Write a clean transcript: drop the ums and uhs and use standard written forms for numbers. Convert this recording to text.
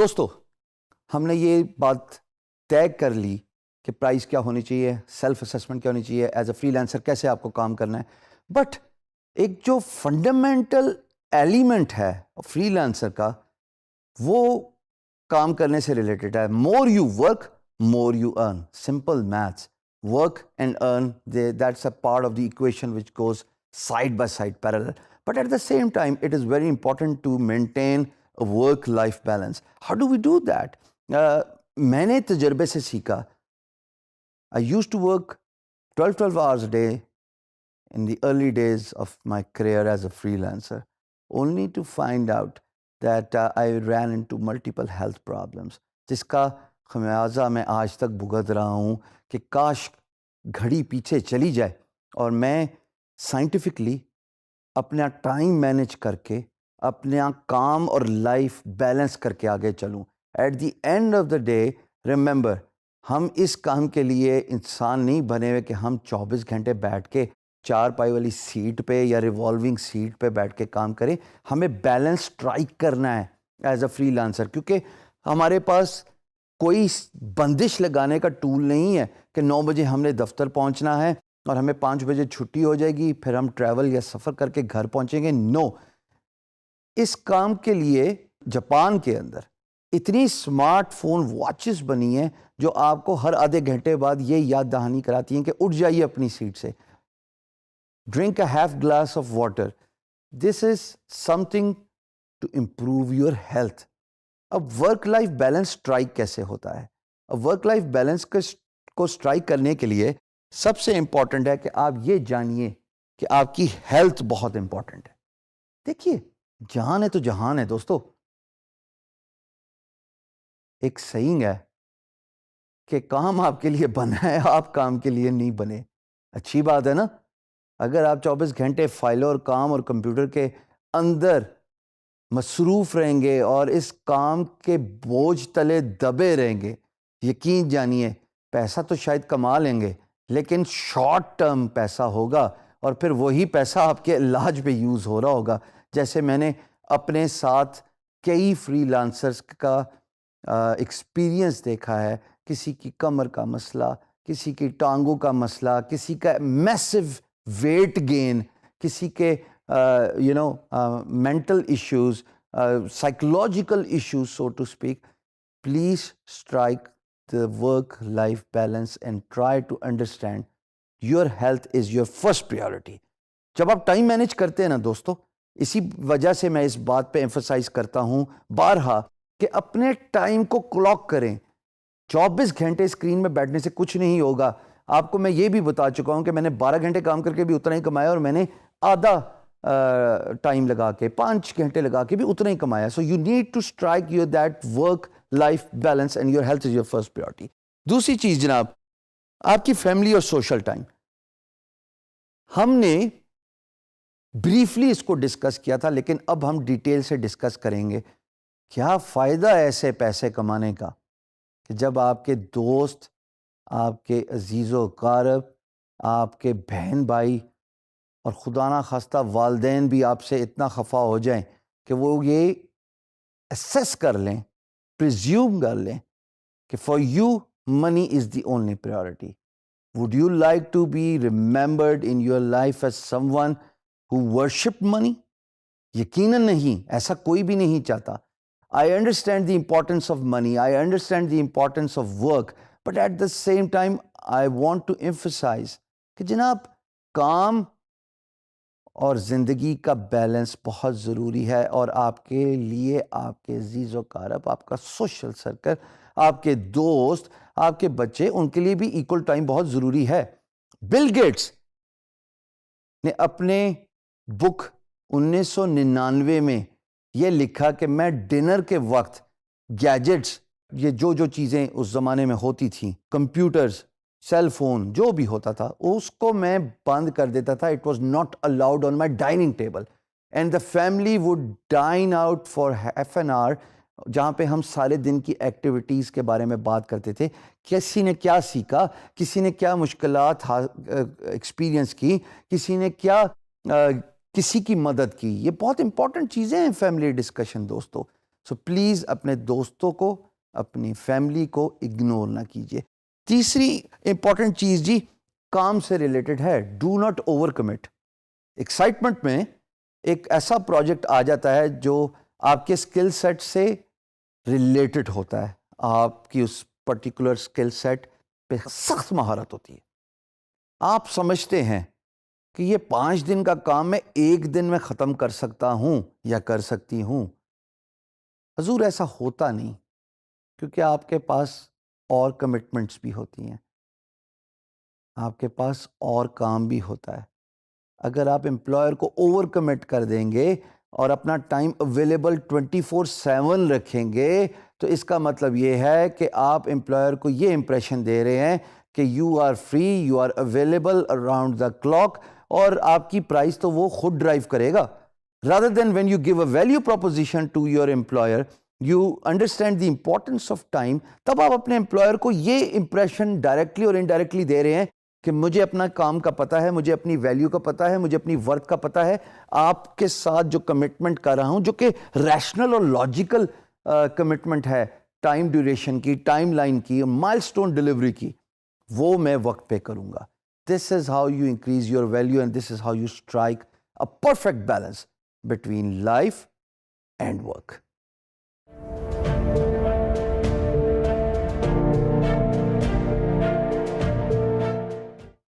دوستو ہم نے یہ بات طے کر لی کہ پرائز کیا ہونی چاہیے، سیلف اسیسمنٹ کیا ہونی چاہیے، ایز اے فری لانسر کیسے آپ کو کام کرنا ہے. بٹ ایک جو فنڈامنٹل ایلیمنٹ ہے فری لانسر کا، وہ کام کرنے سے ریلیٹڈ ہے. More you work more you earn. Simple maths. Work and earn, that's a part of the equation which goes side by side, parallel. But at the same time, it is very important to maintain a work-life balance. How do we do that? میں نے تجربے سے سیکھا. I used to work 12 hours a day in the early days of my career as a freelancer, only to find out that I ran into multiple health problems. جس کا خمیازہ میں آج تک بھگت رہا ہوں کہ کاش گھڑی پیچھے چلی جائے اور میں سائنٹیفکلی اپنا ٹائم مینیج کر کے اپنا کام اور لائف بیلنس کر کے آگے چلوں. At the end of the day remember, ہم اس کام کے لیے انسان نہیں بنے ہوئے کہ ہم 24 گھنٹے بیٹھ کے چار پائی والی سیٹ پہ یا ریوالونگ سیٹ پہ بیٹھ کے کام کریں. ہمیں بیلنس اسٹرائک کرنا ہے ایز اے فری لانسر، کیونکہ ہمارے پاس کوئی بندش لگانے کا ٹول نہیں ہے کہ 9 بجے ہم نے دفتر پہنچنا ہے اور ہمیں 5 بجے چھٹی ہو جائے گی، پھر ہم ٹریول یا سفر کر کے گھر پہنچیں گے. نو. اس کام کے لیے جاپان کے اندر اتنی اسمارٹ فون واچز بنی ہیں جو آپ کو ہر آدھے گھنٹے بعد یہ یاد دہانی کراتی ہیں کہ اٹھ جائیے اپنی سیٹ سے. Drink a half glass of water. This is something to improve your health. اب ورک لائف بیلنس اسٹرائک کیسے ہوتا ہے؟ اب ورک لائف بیلنس کو اسٹرائک کرنے کے لیے سب سے امپورٹنٹ ہے کہ آپ یہ جانیے کہ آپ کی ہیلتھ بہت امپورٹنٹ ہے. دیکھیے، جان ہے تو جہان ہے دوستو. ایک سیئنگ ہے کہ کام آپ کے لیے بنا ہے، آپ کام کے لیے نہیں بنے. اچھی بات ہے نا. اگر آپ 24 گھنٹے فائلوں اور کام اور کمپیوٹر کے اندر مصروف رہیں گے اور اس کام کے بوجھ تلے دبے رہیں گے، یقین جانیے پیسہ تو شاید کما لیں گے لیکن شارٹ ٹرم پیسہ ہوگا اور پھر وہی پیسہ آپ کے علاج پہ یوز ہو رہا ہوگا. جیسے میں نے اپنے ساتھ کئی فری لانسرز کا ایکسپیرینس دیکھا ہے. کسی کی کمر کا مسئلہ، کسی کی ٹانگوں کا مسئلہ، کسی کا میسو ویٹ گین، کسی کے mental issues, psychological issues so to speak. Please strike the work life balance and try to understand your health is your first priority. جب آپ ٹائم مینیج کرتے ہیں نا دوستو، اسی وجہ سے میں اس بات پہ ایمفسائز کرتا ہوں بارہا کہ اپنے ٹائم کو کلاک کریں. 24 گھنٹے اسکرین میں بیٹھنے سے کچھ نہیں ہوگا. آپ کو میں یہ بھی بتا چکا ہوں کہ میں نے 12 گھنٹے کام کر کے بھی اتنا ہی کمایا اور میں نے آدھا ٹائم لگا کے 5 گھنٹے لگا کے بھی اتنا ہی کمایا. So you need to strike your that work life balance and your health is your first priority. دوسری چیز جناب، آپ کی فیملی اور سوشل ٹائم. ہم نے بریفلی اس کو ڈسکس کیا تھا لیکن اب ہم ڈیٹیل سے ڈسکس کریں گے. کیا فائدہ ہے ایسے پیسے کمانے کا کہ جب آپ کے دوست، آپ کے عزیز و اقارب، آپ کے بہن بھائی اور خدا نہ خواستہ والدین بھی آپ سے اتنا خفا ہو جائیں کہ وہ یہ اسیس کر لیں، پریزیوم کر لیں کہ for you money is the only priority. Would you like to be remembered in your life as someone who worship money? یقیناً نہیں، ایسا کوئی بھی نہیں چاہتا. I understand the importance of money, I understand the importance of work, but at the same time I want to emphasize کہ جناب کام اور زندگی کا بیلنس بہت ضروری ہے، اور آپ کے لیے آپ کے عزیز و اقارب، آپ کا سوشل سرکل، آپ کے دوست، آپ کے بچے، ان کے لیے بھی ایکول ٹائم بہت ضروری ہے. بل گیٹس نے اپنے بک 1999 میں یہ لکھا کہ میں ڈنر کے وقت گیجٹس، یہ جو چیزیں اس زمانے میں ہوتی تھیں، کمپیوٹرز، سیل فون، جو بھی ہوتا تھا، اس کو میں بند کر دیتا تھا. It was not allowed on my dining table and the family would dine out for half an hour, جہاں پہ ہم سارے دن کی ایکٹیویٹیز کے بارے میں بات کرتے تھے. کسی نے کیا سیکھا، کسی نے کیا مشکلات ایکسپیرینس کی، کسی نے کیا کسی کی مدد کی. یہ بہت امپورٹنٹ چیزیں ہیں فیملی ڈسکشن دوستو. سو پلیز اپنے دوستوں کو، اپنی فیملی کو اگنور نہ کیجیے. تیسری امپورٹنٹ چیز جی کام سے ریلیٹڈ ہے، do not over commit. Excitement میں ایک ایسا پروجیکٹ آ جاتا ہے جو آپ کے اسکل سیٹ سے ریلیٹڈ ہوتا ہے، آپ کی اس پرٹیکولر اسکل سیٹ پہ سخت مہارت ہوتی ہے. آپ سمجھتے ہیں کہ یہ 5 دن کا کام میں 1 دن میں ختم کر سکتا ہوں یا کر سکتی ہوں. حضور ایسا ہوتا نہیں، کیونکہ آپ کے پاس اور کمٹمنٹس بھی ہوتی ہیں، آپ کے پاس اور کام بھی ہوتا ہے. اگر آپ امپلائر کو اوور کمٹ کر دیں گے اور اپنا ٹائم اویلیبل 24/7 رکھیں گے تو اس کا مطلب یہ ہے کہ آپ امپلائر کو یہ امپریشن دے رہے ہیں کہ you are free, you are available around the clock, اور آپ کی پرائز تو وہ خود ڈرائیو کرے گا. rather than when you give a value proposition to your employer, you understand the importance of time. تب آپ اپنے امپلائر کو یہ امپریشن ڈائریکٹلی اور انڈائریکٹلی دے رہے ہیں کہ مجھے اپنا کام کا پتہ ہے، مجھے اپنی ویلیو کا پتہ ہے، مجھے اپنی ورتھ کا پتہ ہے. آپ کے ساتھ جو کمٹمنٹ کر رہا ہوں، جو کہ ریشنل اور لاجیکل کمٹمنٹ ہے، ٹائم ڈیوریشن کی، ٹائم لائن کی، مائل سٹون ڈلیوری کی، وہ میں وقت پہ کروں گا. This is how you increase your value and this is how you strike a perfect balance between life and work.